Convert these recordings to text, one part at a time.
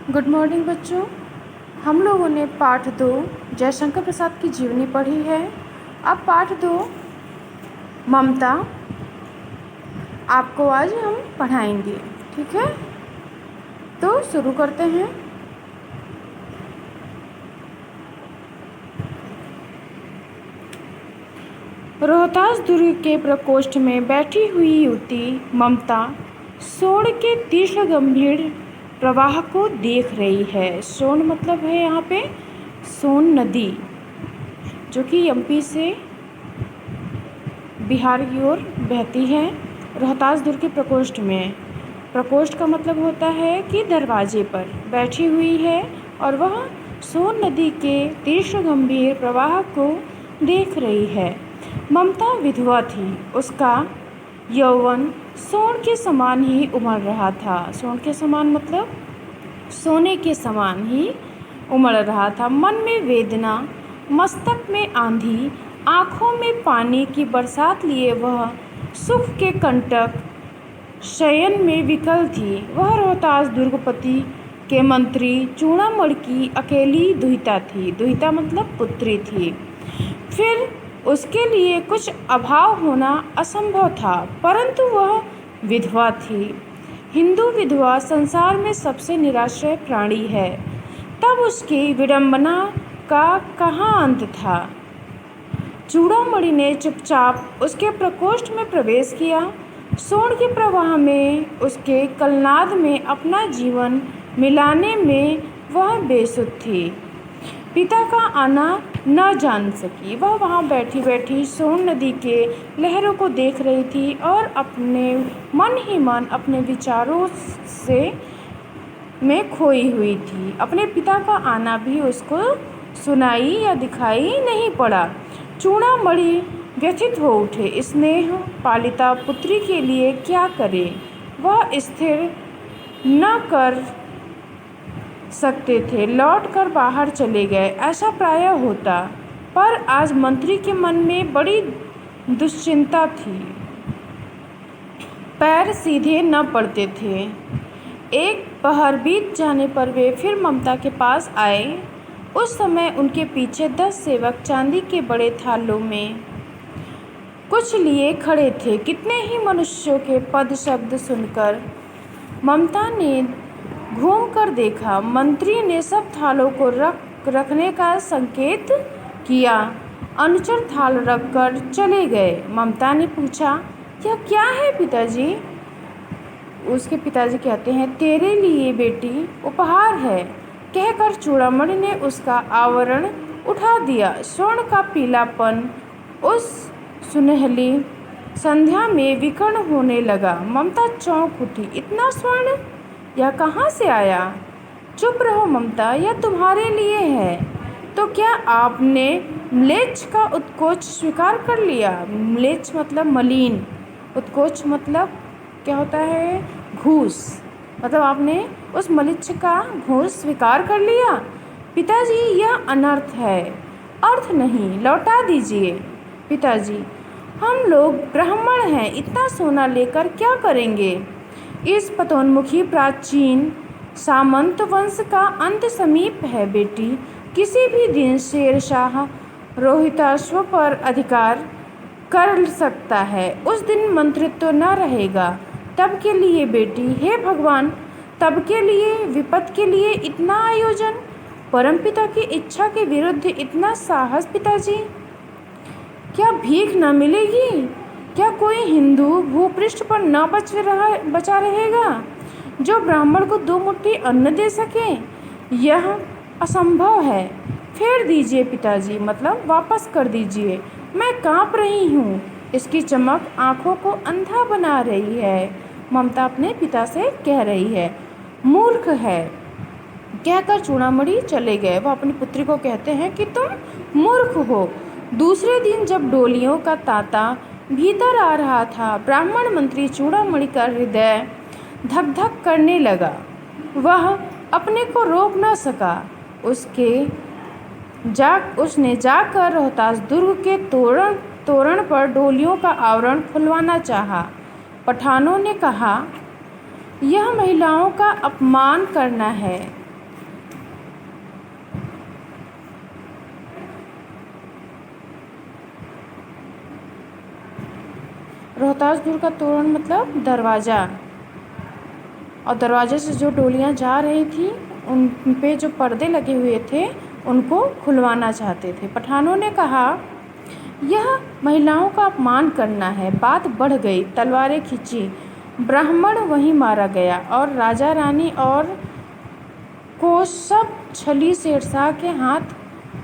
Good morning बच्चों। हम लोगों ने पाठ 2 जयशंकर प्रसाद की जीवनी पढ़ी है। अब पाठ 2 ममता आपको आज हम पढ़ाएंगे, ठीक है? तो शुरू करते हैं। रोहतास दुर्ग के प्रकोष्ठ में बैठी हुई युवती ममता सोन के तीक्ष्ण गंभीर प्रवाह को देख रही है। सोन मतलब है यहाँ पे सोन नदी, जो कि एमपी से बिहार की ओर बहती है। रोहतास दुर्ग के प्रकोष्ठ में, प्रकोष्ठ का मतलब होता है कि दरवाजे पर बैठी हुई है और वह सोन नदी के तीक्ष्ण गंभीर प्रवाह को देख रही है। ममता विधवा थी। उसका यौवन सोन के समान ही उमड़ रहा था। सोन के समान मतलब सोने के समान ही उमड़ रहा था। मन में वेदना, मस्तक में आंधी, आँखों में पानी की बरसात लिए वह सुख के कंटक शयन में विकल थी। वह रोहतास दुर्गपति के मंत्री चूड़ामणि की अकेली दुहिता थी। दुहिता मतलब पुत्री थी। फिर उसके लिए कुछ अभाव होना असंभव था, परंतु वह विधवा थी। हिंदू विधवा संसार में सबसे निराश्रय प्राणी है। तब उसकी विडंबना का कहाँ अंत था। चूड़ामणि ने चुपचाप उसके प्रकोष्ठ में प्रवेश किया। सोन के प्रवाह में, उसके कलनाद में अपना जीवन मिलाने में वह बेसुध थी। पिता का आना न जान सकी। वह वहाँ बैठी बैठी सोन नदी के लहरों को देख रही थी और अपने मन ही मन अपने विचारों से में खोई हुई थी। अपने पिता का आना भी उसको सुनाई या दिखाई नहीं पड़ा। चूड़ामणि व्यथित हो उठे। स्नेह पालिता पुत्री के लिए क्या करे। वह स्थिर न कर सकते थे। लौट कर बाहर चले गए। ऐसा प्रायः होता, पर आज मंत्री के मन में बड़ी दुश्चिंता थी। पैर सीधे न पड़ते थे। एक पहर बीत जाने पर वे फिर ममता के पास आए। उस समय उनके पीछे 10 सेवक चांदी के बड़े थालों में कुछ लिए खड़े थे। कितने ही मनुष्यों के पद शब्द सुनकर ममता ने घूम कर देखा। मंत्री ने सब थालों को रखने का संकेत किया। अनुचर थाल रखकर चले गए। ममता ने पूछा, यह क्या है पिताजी? उसके पिताजी कहते हैं, तेरे लिए बेटी उपहार है, कहकर चूड़ामणि ने उसका आवरण उठा दिया। स्वर्ण का पीलापन उस सुनहली संध्या में विकर्ण होने लगा। ममता चौंक उठी। इतना स्वर्ण, यह कहाँ से आया? चुप रहो ममता, यह तुम्हारे लिए है। तो क्या आपने म्लेच्छ का उत्कोच स्वीकार कर लिया? म्लेच्छ मतलब मलिन, उत्कोच मतलब क्या होता है? घूस। मतलब आपने उस मलिच्छ का घूस स्वीकार कर लिया? पिताजी, यह अनर्थ है। अर्थ नहीं, लौटा दीजिए। पिताजी, हम लोग ब्राह्मण हैं, इतना सोना लेकर क्या करेंगे? इस पतोन्मुखी प्राचीन सामंत वंश का अंत समीप है बेटी। किसी भी दिन शेरशाह रोहिताश्व पर अधिकार कर सकता है। उस दिन मंत्रित्व न रहेगा। तब के लिए बेटी, हे भगवान, तब के लिए, विपद के लिए इतना आयोजन, परमपिता की इच्छा के विरुद्ध इतना साहस। पिताजी, क्या भीख न मिलेगी? क्या कोई हिंदू भूपृष्ठ पर न बचा रहेगा जो ब्राह्मण को 2 मुट्ठी अन्न दे सके? यह असंभव है। फेर दीजिए पिताजी, मतलब वापस कर दीजिए। मैं काँप रही हूँ। इसकी चमक आँखों को अंधा बना रही है। ममता अपने पिता से कह रही है। मूर्ख है, कहकर चूड़ामणि चले गए। वह अपनी पुत्री को कहते हैं कि तुम मूर्ख हो। दूसरे दिन जब डोलियों का तांता भीतर आ रहा था, ब्राह्मण मंत्री चूड़ामणि का हृदय धक धक करने लगा। वह अपने को रोक न सका। उसने जाकर रोहतास दुर्ग के तोरण पर डोलियों का आवरण खुलवाना चाहा। पठानों ने कहा, यह महिलाओं का अपमान करना है। रोहतासपुर का तोरण मतलब दरवाज़ा, और दरवाजे से जो डोलियाँ जा रही थी उन पे जो पर्दे लगे हुए थे उनको खुलवाना चाहते थे। पठानों ने कहा, यह महिलाओं का अपमान करना है। बात बढ़ गई, तलवारें खींची, ब्राह्मण वहीं मारा गया और राजा रानी और को सब छली शेरशाह के हाथ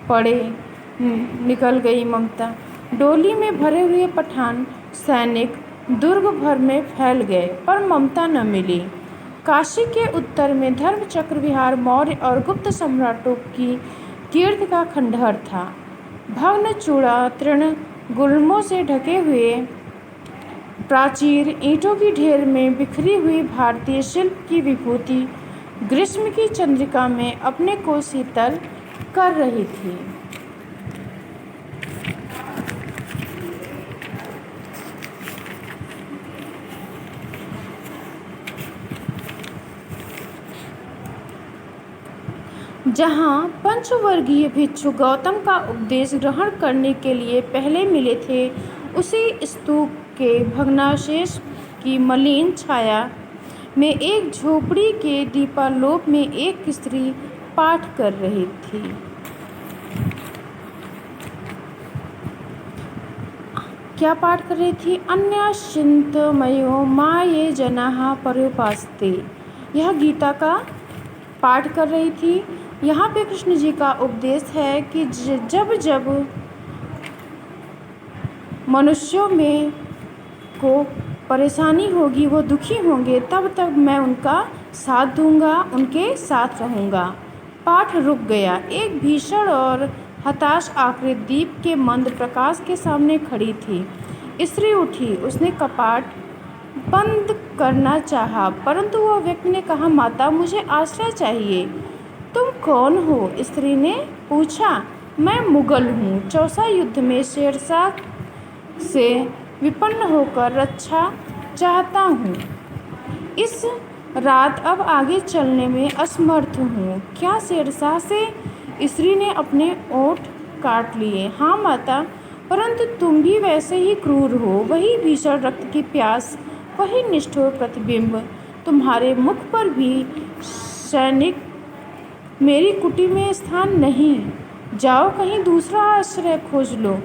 पड़े। निकल गई ममता। डोली में भरे हुए पठान सैनिक दुर्ग भर में फैल गए, पर ममता न मिली। काशी के उत्तर में धर्मचक्र विहार मौर्य और गुप्त सम्राटों की कीर्ति का खंडहर था। भग्न चूड़ा तृण गुल्मों से ढके हुए प्राचीर, ईंटों की ढेर में बिखरी हुई भारतीय शिल्प की विभूति ग्रीष्म की चंद्रिका में अपने को शीतल कर रही थी। जहाँ पंचवर्गीय भिक्षु गौतम का उपदेश ग्रहण करने के लिए पहले मिले थे, उसी स्तूप के भग्नावशेष की मलिन छाया में एक झोपड़ी के दीपालोक में एक स्त्री पाठ कर रही थी। क्या पाठ कर रही थी? अन्यश्चिन्तमयो मां ये जनाः पर्युपासते। यह गीता का पाठ कर रही थी। यहाँ पे कृष्ण जी का उपदेश है कि जब जब मनुष्यों में को परेशानी होगी, वो दुखी होंगे, तब तक मैं उनका साथ दूंगा, उनके साथ रहूँगा। पाठ रुक गया। एक भीषण और हताश आकृति दीप के मंद प्रकाश के सामने खड़ी थी। स्त्री उठी, उसने कपाट बंद करना चाहा, परंतु वह व्यक्ति ने कहा, माता, मुझे आश्रय चाहिए। तुम कौन हो? स्त्री ने पूछा। मैं मुगल हूँ, चौसा युद्ध में शेरशाह से विपन्न होकर रक्षा चाहता हूँ। इस रात अब आगे चलने में असमर्थ हूँ। क्या शेरशाह से? स्त्री ने अपने ओठ काट लिए। हाँ माता, परंतु तुम भी वैसे ही क्रूर हो। वही भीषण रक्त की प्यास, वही निष्ठुर प्रतिबिंब तुम्हारे मुख पर भी। सैनिक, मेरी कुटी में स्थान नहीं, जाओ कहीं दूसरा आश्रय खोज लो।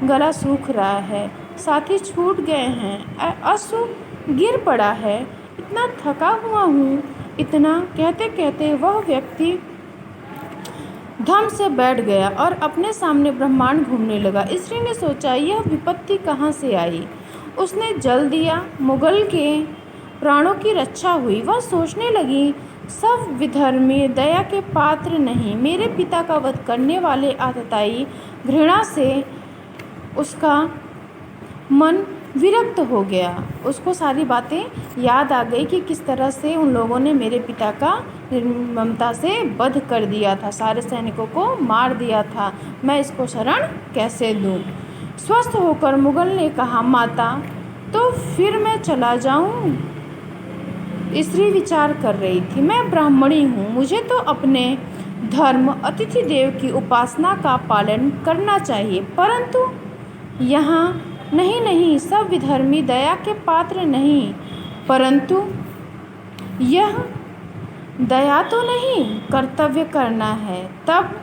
गला सूख रहा है, साथी छूट गए हैं, अश्व गिर पड़ा है, इतना थका हुआ हूँ। इतना कहते कहते वह व्यक्ति धम से बैठ गया और अपने सामने ब्रह्मांड घूमने लगा। स्त्री ने सोचा, यह विपत्ति कहाँ से आई? उसने जल दिया, मुगल के प्राणों की रक्षा हुई। वह सोचने लगी, सब विधर्मी दया के पात्र नहीं। मेरे पिता का वध करने वाले आतताई घृणा से उसका मन विरक्त हो गया। उसको सारी बातें याद आ गई कि किस तरह से उन लोगों ने मेरे पिता का निर्ममता से वध कर दिया था, सारे सैनिकों को मार दिया था। मैं इसको शरण कैसे दूँ? स्वस्थ होकर मुगल ने कहा, माता, तो फिर मैं चला जाऊँ? स्त्री विचार कर रही थी। मैं ब्राह्मणी हूँ, मुझे तो अपने धर्म अतिथि देव की उपासना का पालन करना चाहिए, परंतु यहाँ नहीं नहीं, सब विधर्मी दया के पात्र नहीं। परंतु यह दया तो नहीं, कर्तव्य करना है। तब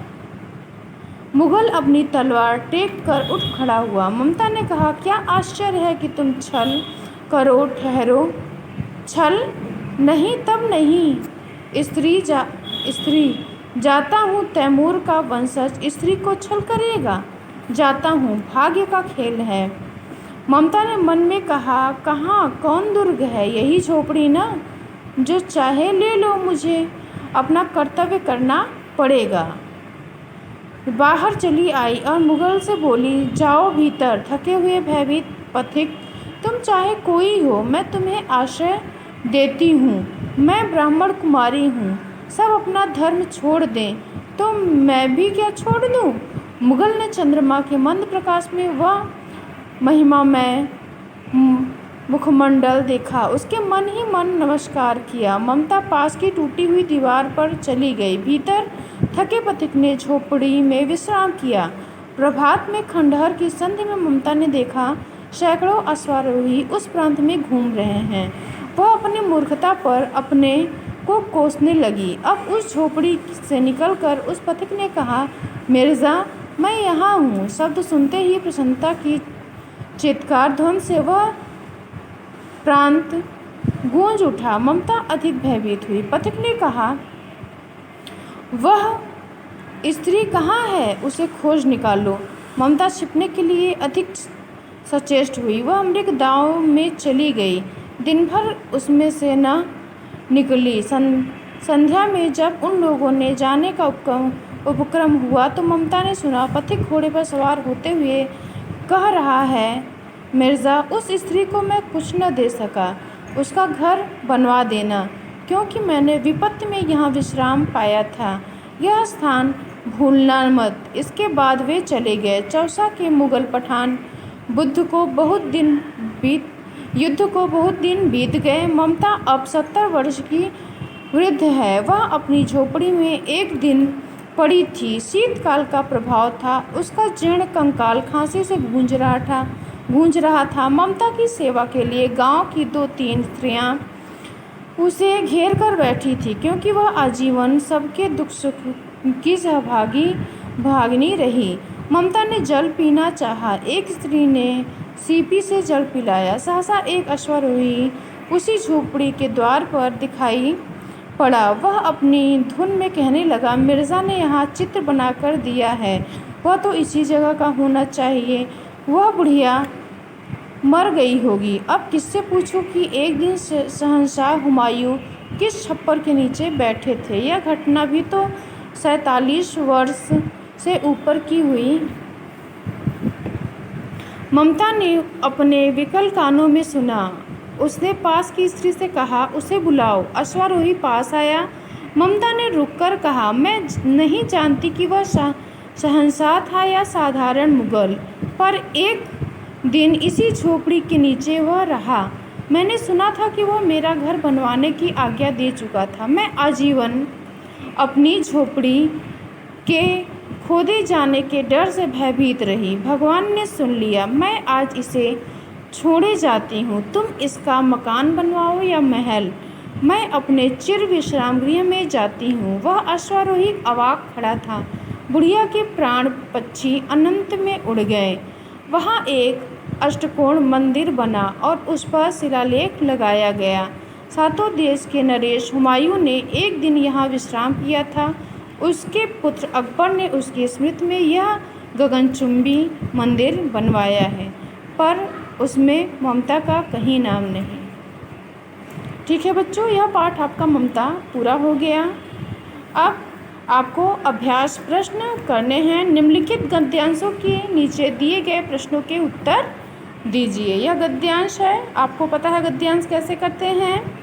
मुगल अपनी तलवार टेक कर उठ खड़ा हुआ। ममता ने कहा, क्या आश्चर्य है कि तुम छल करो, ठहरो। छल नहीं, तब नहीं। स्त्री जाता हूँ, तैमूर का वंशज स्त्री को छल करेगा? जाता हूँ, भाग्य का खेल है। ममता ने मन में कहा, कहाँ, कौन दुर्ग है? यही झोपड़ी ना? जो चाहे ले लो, मुझे अपना कर्तव्य करना पड़ेगा। बाहर चली आई और मुगल से बोली, जाओ भीतर। थके हुए भयभीत पथिक, तुम चाहे कोई हो, मैं तुम्हें आश्रय देती हूँ। मैं ब्राह्मण कुमारी हूँ, सब अपना धर्म छोड़ दें तो मैं भी क्या छोड़ दूँ? मुगल ने चंद्रमा के मंद प्रकाश में वह महिमामय मुखमंडल देखा। उसके मन ही मन नमस्कार किया। ममता पास की टूटी हुई दीवार पर चली गई। भीतर थके पथिक ने झोपड़ी में विश्राम किया। प्रभात में खंडहर की संध्या में ममता ने देखा सैकड़ों अश्वारोही उस प्रांत में घूम रहे हैं। वह अपनी मूर्खता पर अपने को कोसने लगी। अब उस झोपड़ी से निकलकर उस पथिक ने कहा, मिर्ज़ा, मैं यहाँ हूँ। शब्द सुनते ही प्रसन्नता की चित्कार ध्वनि से वह प्रांत गूंज उठा। ममता अधिक भयभीत हुई। पथिक ने कहा, वह स्त्री कहाँ है? उसे खोज निकालो। ममता छिपने के लिए अधिक सचेष्ट हुई। वह मृग दाव में चली गई। दिन भर उसमें से न निकली। संध्या में जब उन लोगों ने जाने का उपक्रम हुआ तो ममता ने सुना, पथिक घोड़े पर सवार होते हुए कह रहा है, मिर्ज़ा, उस स्त्री को मैं कुछ न दे सका। उसका घर बनवा देना, क्योंकि मैंने विपत्ति में यहाँ विश्राम पाया था। यह स्थान भूलना मत। इसके बाद वे चले गए। चौसा के मुगल पठान युद्ध को बहुत दिन बीत गए। ममता अब 70 वर्ष की वृद्ध है। वह अपनी झोपड़ी में एक दिन पड़ी थी। शीतकाल का प्रभाव था। उसका जीर्ण कंकाल खांसी से गूंज रहा था। ममता की सेवा के लिए गांव की 2-3 स्त्रियां उसे घेर कर बैठी थी, क्योंकि वह आजीवन सबके दुख सुख की भागिनी रही। ममता ने जल पीना चाहा। एक स्त्री ने सीपी से जल पिलाया। सहसा एक अश्वारोही उसी झोपड़ी के द्वार पर दिखाई पड़ा। वह अपनी धुन में कहने लगा, मिर्ज़ा ने यहाँ चित्र बनाकर दिया है। वह तो इसी जगह का होना चाहिए। वह बुढ़िया मर गई होगी। अब किससे पूछूं कि एक दिन शहंशाह हुमायूं किस छप्पर के नीचे बैठे थे। यह घटना भी तो 47 वर्ष से ऊपर की हुई। ममता ने अपने विकल कानों में सुना। उसने पास की स्त्री से कहा, उसे बुलाओ। अश्वारोही पास आया। ममता ने रुककर कहा, मैं नहीं जानती कि वह शहंशाह था या साधारण मुगल, पर एक दिन इसी झोपड़ी के नीचे वह रहा। मैंने सुना था कि वह मेरा घर बनवाने की आज्ञा दे चुका था। मैं आजीवन अपनी झोपड़ी के खोदे जाने के डर से भयभीत रही। भगवान ने सुन लिया। मैं आज इसे छोड़े जाती हूँ। तुम इसका मकान बनवाओ या महल। मैं अपने चिर विश्राम गृह में जाती हूँ। वह अश्वारोही अवाक खड़ा था। बुढ़िया के प्राण पक्षी अनंत में उड़ गए। वहाँ एक अष्टकोण मंदिर बना और उस पर शिलालेख लगाया गया। सातों देश के नरेश हुमायूं ने एक दिन यहाँ विश्राम किया था। उसके पुत्र अकबर ने उसकी स्मृति में यह गगनचुंबी मंदिर बनवाया है, पर उसमें ममता का कहीं नाम नहीं। ठीक है बच्चों, यह पाठ आपका ममता पूरा हो गया। अब आपको अभ्यास प्रश्न करने हैं। निम्नलिखित गद्यांशों के नीचे दिए गए प्रश्नों के उत्तर दीजिए। यह गद्यांश है, आपको पता है गद्यांश कैसे करते हैं।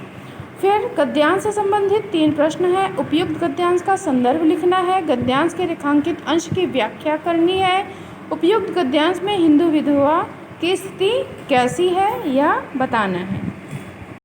फिर गद्यांश से संबंधित 3 प्रश्न हैं। उपयुक्त गद्यांश का संदर्भ लिखना है। गद्यांश के रेखांकित अंश की व्याख्या करनी है। उपयुक्त गद्यांश में हिंदू विधवा की स्थिति कैसी है यह बताना है।